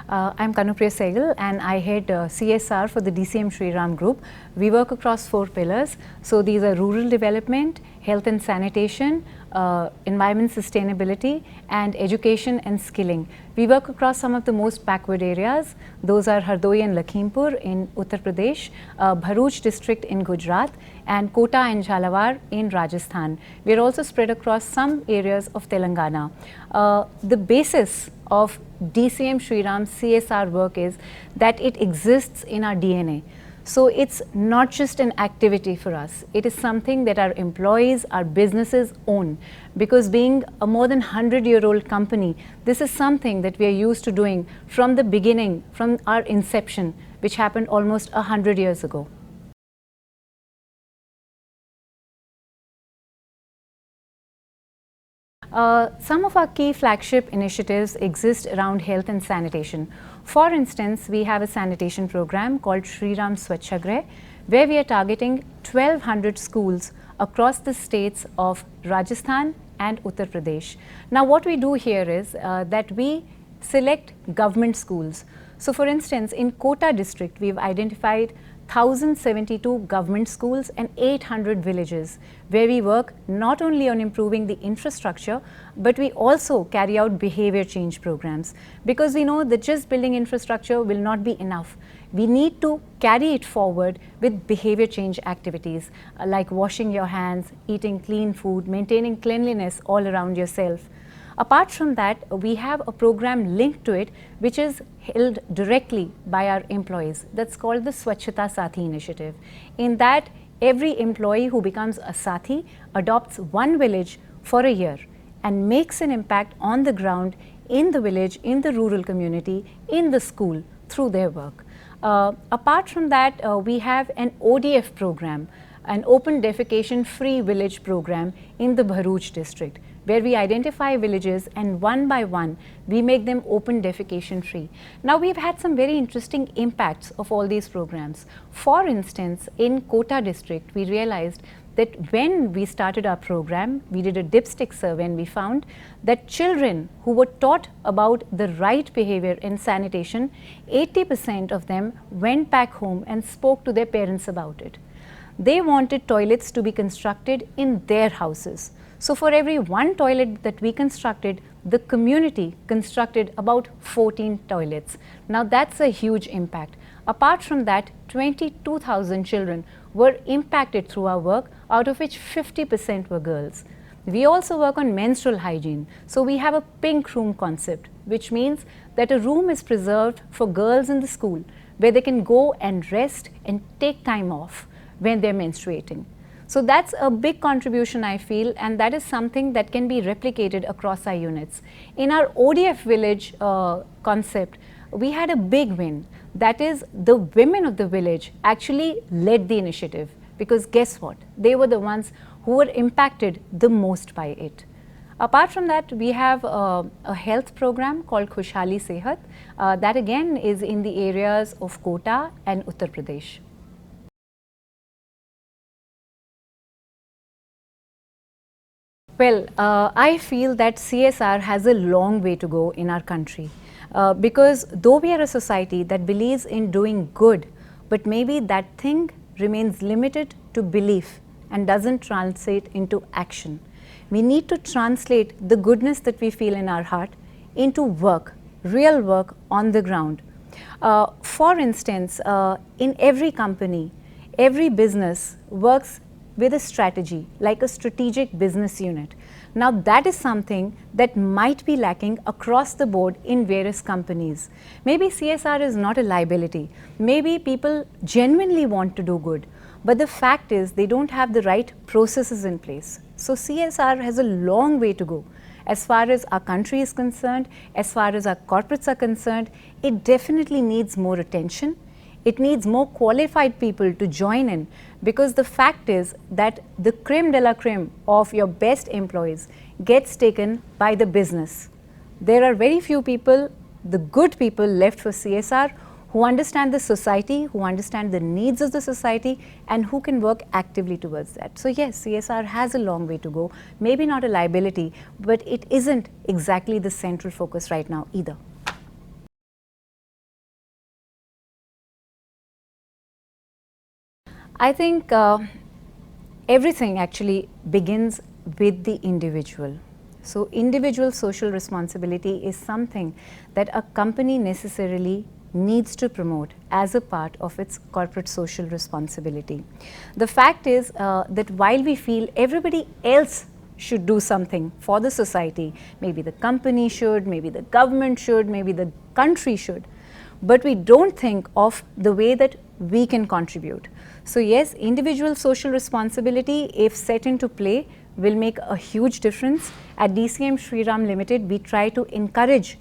I'm Kanupriya Saigal and I head CSR for the DCM Shriram Group. We work across 4 pillars. So these are rural development, health and sanitation, environment sustainability, and education and skilling. We work across some of the most backward areas. Those are Hardoi and Lakhimpur in Uttar Pradesh, Bharuch district in Gujarat, and Kota and Jhalawar in Rajasthan. We are also spread across some areas of Telangana. The basis of DCM Shriram's CSR work is that it exists in our DNA. So it's not just an activity for us, it is something that our employees, our businesses own. Because being a more than 100-year-old company, this is something that we are used to doing from the beginning, from our inception, which happened almost 100 years ago. Some of our key flagship initiatives exist around health and sanitation. For instance, we have a sanitation program called Shriram Swachhagrah, where we are targeting 1200 schools across the states of Rajasthan and Uttar Pradesh. Now what we do here is that we select government schools. So for instance, in Kota district, we've identified 1072 government schools and 800 villages, where we work not only on improving the infrastructure, but we also carry out behavior change programs. Because we know that just building infrastructure will not be enough. We need to carry it forward with behavior change activities like washing your hands, eating clean food, maintaining cleanliness all around yourself. Apart from that, we have a program linked to it which is held directly by our employees. That's called the Swachhata Sathi initiative. In that, every employee who becomes a Sathi adopts one village for a year and makes an impact on the ground, in the village, in the rural community, in the school through their work. Apart from that, we have an ODF program, an open defecation free village program in the Bharuch district, where we identify villages and one by one we make them open defecation free. Now we've had some very interesting impacts of all these programs. For instance, in Kota district, we realized that when we started our program, we did a dipstick survey and we found that children who were taught about the right behavior in sanitation, 80% of them went back home and spoke to their parents about it. They wanted toilets to be constructed in their houses. So for every one toilet that we constructed, the community constructed about 14 toilets. Now that's a huge impact. Apart from that, 22,000 children were impacted through our work, out of which 50% were girls. We also work on menstrual hygiene. So we have a pink room concept, which means that a room is preserved for girls in the school where they can go and rest and take time off when they're menstruating. So that's a big contribution, I feel, and that is something that can be replicated across our units. In our ODF village concept, we had a big win. That is, the women of the village actually led the initiative, because guess what? They were the ones who were impacted the most by it. Apart from that, we have a health program called Khushhali Sehat. That again is in the areas of Kota and Uttar Pradesh. Well, I feel that CSR has a long way to go in our country because though we are a society that believes in doing good, but maybe that thing remains limited to belief and doesn't translate into action. We need to translate the goodness that we feel in our heart into work, real work on the ground. For instance, in every company, every business works with a strategy, like a strategic business unit. Now that is something that might be lacking across the board in various companies. Maybe CSR is not a liability. Maybe people genuinely want to do good, but the fact is they don't have the right processes in place. So CSR has a long way to go. As far as our country is concerned, as far as our corporates are concerned, it definitely needs more attention. It needs more qualified people to join in, because the fact is that the creme de la creme of your best employees gets taken by the business. There are very few people, the good people left for CSR, who understand the society, who understand the needs of the society, and who can work actively towards that. So yes, CSR has a long way to go, maybe not a liability, but it isn't exactly the central focus right now either. I think everything actually begins with the individual. So individual social responsibility is something that a company necessarily needs to promote as a part of its corporate social responsibility. The fact is that while we feel everybody else should do something for the society, maybe the company should, maybe the government should, maybe the country should, but we don't think of the way that we can contribute. So yes, individual social responsibility, if set into play, will make a huge difference. At DCM Shriram Limited, we try to encourage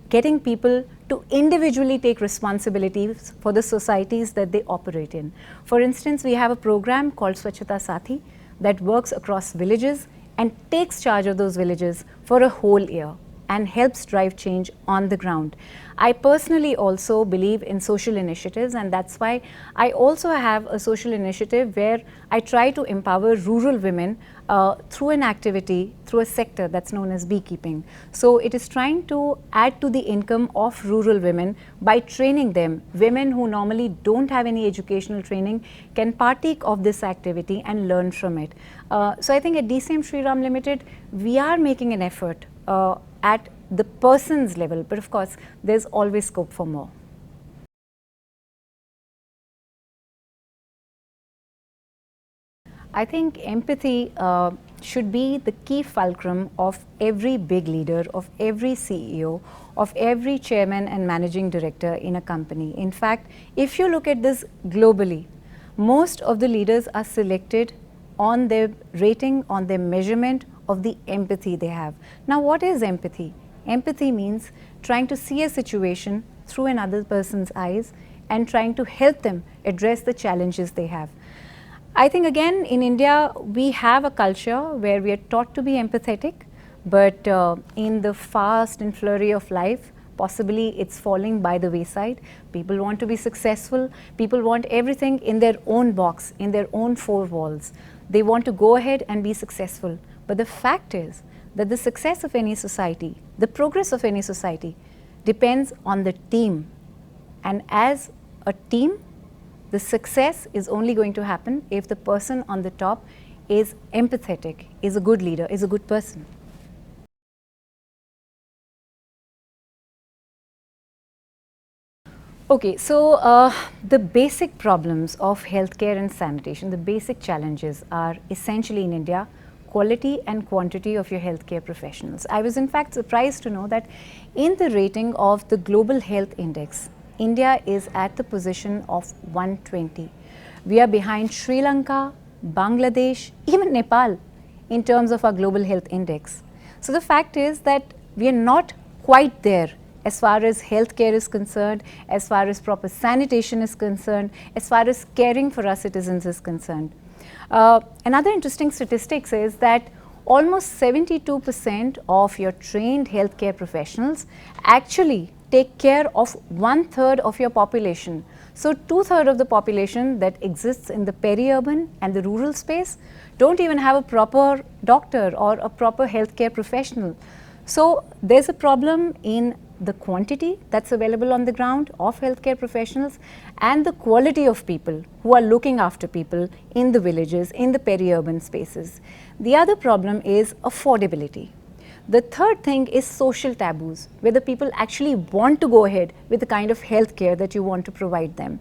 getting people to individually take responsibilities for the societies that they operate in. For instance, we have a program called Swachhata Sathi that works across villages and takes charge of those villages for a whole year and helps drive change on the ground. I personally also believe in social initiatives, and that's why I also have a social initiative where I try to empower rural women through an activity, through a sector that's known as beekeeping. So it is trying to add to the income of rural women by training them. Women who normally don't have any educational training can partake of this activity and learn from it. So I think at DCM Shriram Limited, we are making an effort at the person's level, but of course, there's always scope for more. I think empathy should be the key fulcrum of every big leader, of every CEO, of every chairman and managing director in a company. In fact, if you look at this globally, most of the leaders are selected on their rating, on their measurement of the empathy they have. Now, what is empathy? Empathy means trying to see a situation through another person's eyes and trying to help them address the challenges they have. I think again in India we have a culture where we are taught to be empathetic, but in the fast and flurry of life, possibly it's falling by the wayside. People want to be successful, people want everything in their own box, in their own four walls. They want to go ahead and be successful. But the fact is that the success of any society, the progress of any society depends on the team. And as a team, the success is only going to happen if the person on the top is empathetic, is a good leader, is a good person. Okay, so the basic problems of healthcare and sanitation, the basic challenges are essentially in India, quality and quantity of your healthcare professionals. I was in fact surprised to know that in the rating of the Global Health Index, India is at the position of 120. We are behind Sri Lanka, Bangladesh, even Nepal in terms of our Global Health Index. So the fact is that we are not quite there as far as healthcare is concerned, as far as proper sanitation is concerned, as far as caring for our citizens is concerned. Another interesting statistics is that almost 72% of your trained healthcare professionals actually take care of 1/3 of your population. So 2/3 of the population that exists in the peri-urban and the rural space don't even have a proper doctor or a proper healthcare professional. So there's a problem in the quantity that's available on the ground of healthcare professionals and the quality of people who are looking after people in the villages, in the peri-urban spaces. The other problem is affordability. The third thing is social taboos, whether people actually want to go ahead with the kind of healthcare that you want to provide them.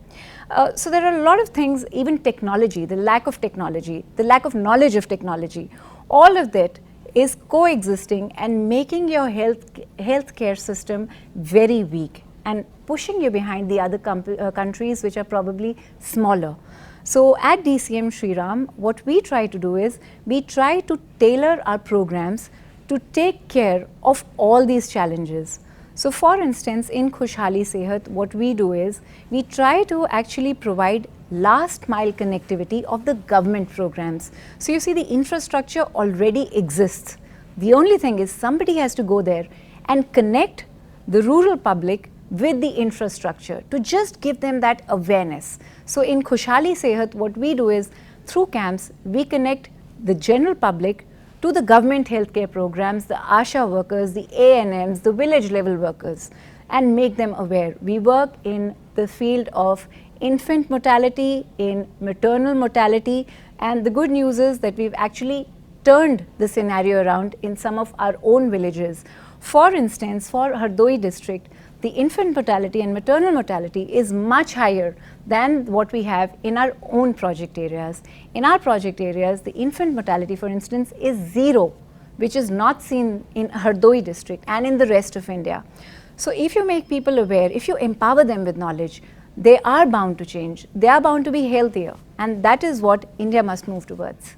So there are a lot of things, even technology, the lack of technology, the lack of knowledge of technology, all of that is coexisting and making your healthcare system very weak and pushing you behind the other countries which are probably smaller. So at DCM Shriram, what we try to do is we try to tailor our programs to take care of all these challenges. So for instance, in Khushhali Sehat, what we do is we try to actually provide last mile connectivity of the government programs. So you see the infrastructure already exists. The only thing is somebody has to go there and connect the rural public with the infrastructure to just give them that awareness. So in Khushhali Sehat, what we do is through camps, we connect the general public to the government healthcare programs, the ASHA workers, the ANMs, the village level workers. and make them aware. We work in the field of infant mortality, in maternal mortality, and the good news is that we've actually turned the scenario around in some of our own villages. For instance, for Hardoi district, the infant mortality and maternal mortality is much higher than what we have in our own project areas. In our project areas, the infant mortality, for instance, is 0, which is not seen in Hardoi district and in the rest of India. So if you make people aware, if you empower them with knowledge, they are bound to change, they are bound to be healthier, and that is what India must move towards.